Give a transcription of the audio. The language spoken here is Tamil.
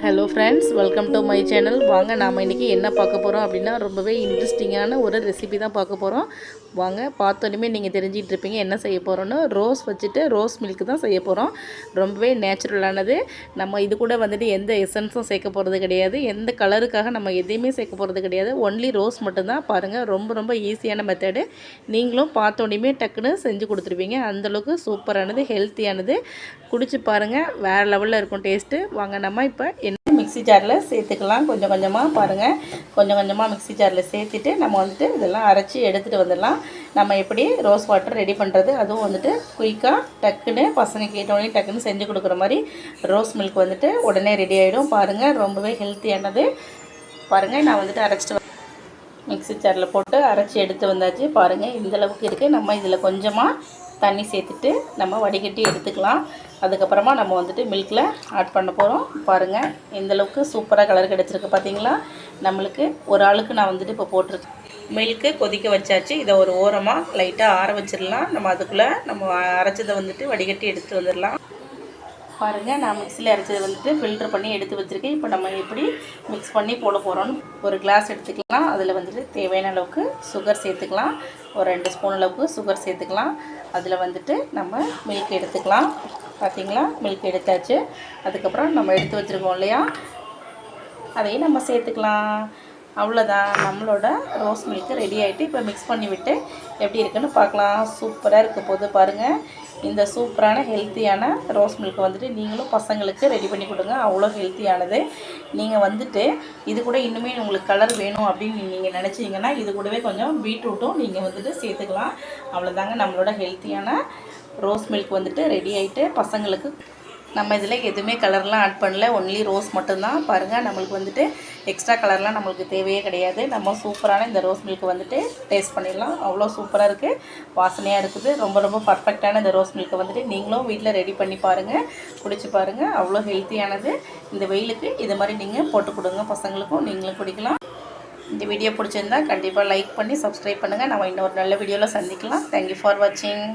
Hello friends, welcome to my channel. வாங்க நாம் இன்றைக்கி என்ன பார்க்க போகிறோம் அப்படின்னா, ரொம்பவே இன்ட்ரெஸ்டிங்கான ஒரு ரெசிபி தான் பார்க்க போகிறோம். வாங்க, பார்த்தோன்னே நீங்கள் தெரிஞ்சிட்டு இருப்பீங்க என்ன செய்ய போகிறோன்னு. ரோஸ் வச்சுட்டு ரோஸ் மில்க் தான் செய்ய போகிறோம். ரொம்பவே நேச்சுரலானது. நம்ம இது கூட வந்துட்டு எந்த எசன்ஸும் சேர்க்க போகிறது கிடையாது, எந்த கலருக்காக நம்ம எதையுமே சேர்க்க போகிறது கிடையாது. ஒன்லி ரோஸ் மட்டும்தான். பாருங்கள், ரொம்ப ரொம்ப ஈஸியான மெத்தடு. நீங்களும் பார்த்தோன்னே டக்குன்னு செஞ்சு கொடுத்துருவீங்க. அந்தளவுக்கு சூப்பரானது, ஹெல்த்தியானது. குடிச்சு பாருங்கள், வேறு லெவலில் இருக்கும் டேஸ்ட்டு. வாங்க நம்ம இப்போ மிக்ஸி ஜாரில் சேர்த்துக்கலாம். கொஞ்சம் கொஞ்சமாக பாருங்கள், கொஞ்சம் கொஞ்சமாக மிக்ஸி ஜாரில் சேர்த்துட்டு நம்ம வந்துட்டு இதெல்லாம் அரைச்சி எடுத்துகிட்டு வந்துடலாம். நம்ம எப்படி ரோஸ் வாட்டர் ரெடி பண்ணுறது, அதுவும் வந்துட்டு குயிக்காக டக்குன்னு பசங்க கேட்டோடனே டக்குன்னு செஞ்சு கொடுக்குற மாதிரி ரோஸ் மில்க் வந்துட்டு உடனே ரெடி ஆகிடும். பாருங்கள், ரொம்பவே ஹெல்த்தியானது. பாருங்கள், நான் வந்துட்டு அரைச்சிட்டு மிக்ஸி ஜாரில் போட்டு அரைச்சி எடுத்து வந்தாச்சு. பாருங்கள், இந்தளவுக்கு இருக்குது. நம்ம இதில் கொஞ்சமாக தண்ணி சேர்த்துட்டு நம்ம வடிகட்டி எடுத்துக்கலாம். அதுக்கப்புறமா நம்ம வந்துட்டு மில்கில் ஆட் பண்ண போகிறோம். பாருங்கள், இந்தளவுக்கு சூப்பராக கலர் கிடச்சிருக்கு பார்த்தீங்களா. நம்மளுக்கு ஒரு ஆளுக்கு நான் வந்துட்டு இப்போ போட்டிருக்கேன். மில்க்கு கொதிக்க வச்சாச்சு. இதை ஒரு ஓரமாக லைட்டாக ஆற வச்சிடலாம். நம்ம அதுக்குள்ளே நம்ம அரைச்சதை வந்துட்டு வடிகட்டி எடுத்து வந்துடலாம். பாருங்கள், நான் மிக்ஸியில் அரைச்சதை வந்துட்டு ஃபில்ட்ரு பண்ணி எடுத்து வச்சுருக்கேன். இப்போ நம்ம எப்படி மிக்ஸ் பண்ணி போட போகிறோன்னு ஒரு கிளாஸ் எடுத்துக்கலாம். அதில் வந்துட்டு தேவையான அளவுக்கு சுகர் சேர்த்துக்கலாம். ஒரு 2 ஸ்பூன் அளவுக்கு சுகர் சேர்த்துக்கலாம். அதில் வந்துட்டு நம்ம மில்க் எடுத்துக்கலாம். பார்த்திங்களா, மில்க் எடுத்தாச்சு. அதுக்கப்புறம் நம்ம எடுத்து வச்சுருக்கோம் இல்லையா, அதையும் நம்ம சேர்த்துக்கலாம். அவ்வளோதான், நம்மளோட ரோஸ் மில்க்கு ரெடி ஆகிட்டு இப்போ மிக்ஸ் பண்ணி விட்டு எப்படி இருக்குன்னு பார்க்கலாம். சூப்பராக இருக்க போது பாருங்கள். இந்த சூப்பரான ஹெல்த்தியான ரோஸ் மில்க் வந்துட்டு நீங்களும் பசங்களுக்கு ரெடி பண்ணி கொடுங்க. அவ்வளோ ஹெல்த்தியானது. நீங்கள் வந்துட்டு இது கூட இன்னுமே உங்களுக்கு கலர் வேணும் அப்படின்னு நீங்கள் நினச்சிங்கன்னா இது கூடவே கொஞ்சம் பீட்ரூட்டும் நீங்கள் வந்துட்டு சேர்த்துக்கலாம். அவ்வளோதாங்க, நம்மளோட ஹெல்த்தியான ரோஸ் மில்க் வந்துட்டு ரெடி ஆகிட்டு பசங்களுக்கு. நம்ம இதில் எதுவுமே கலர்லாம் ஆட் பண்ணல, ஒன்லி ரோஸ் மட்டும்தான். பாருங்கள், நம்மளுக்கு வந்துட்டு எக்ஸ்ட்ரா கலர்லாம் நம்மளுக்கு தேவையே கிடையாது. நம்ம சூப்பரான இந்த ரோஸ் மில்க் வந்துட்டு டேஸ்ட் பண்ணிடலாம். அவ்வளோ சூப்பராக இருக்குது, வாசனையாக இருக்குது. ரொம்ப ரொம்ப பர்ஃபெக்டான இந்த ரோஸ் மில்க்கை வந்துட்டு நீங்களும் வீட்டில் ரெடி பண்ணி பாருங்கள், குடிச்சு பாருங்கள். அவ்வளோ ஹெல்த்தியானது. இந்த வெயிலுக்கு இது மாதிரி நீங்கள் போட்டு கொடுங்க பசங்களுக்கும், நீங்களும் குடிக்கலாம். இந்த வீடியோ பிடிச்சிருந்தா கண்டிப்பாக லைக் பண்ணி சப்ஸ்கிரைப் பண்ணுங்கள். நம்ம இன்னொரு நல்ல வீடியோவில் சந்திக்கலாம். தேங்க்யூ ஃபார் வாட்சிங்.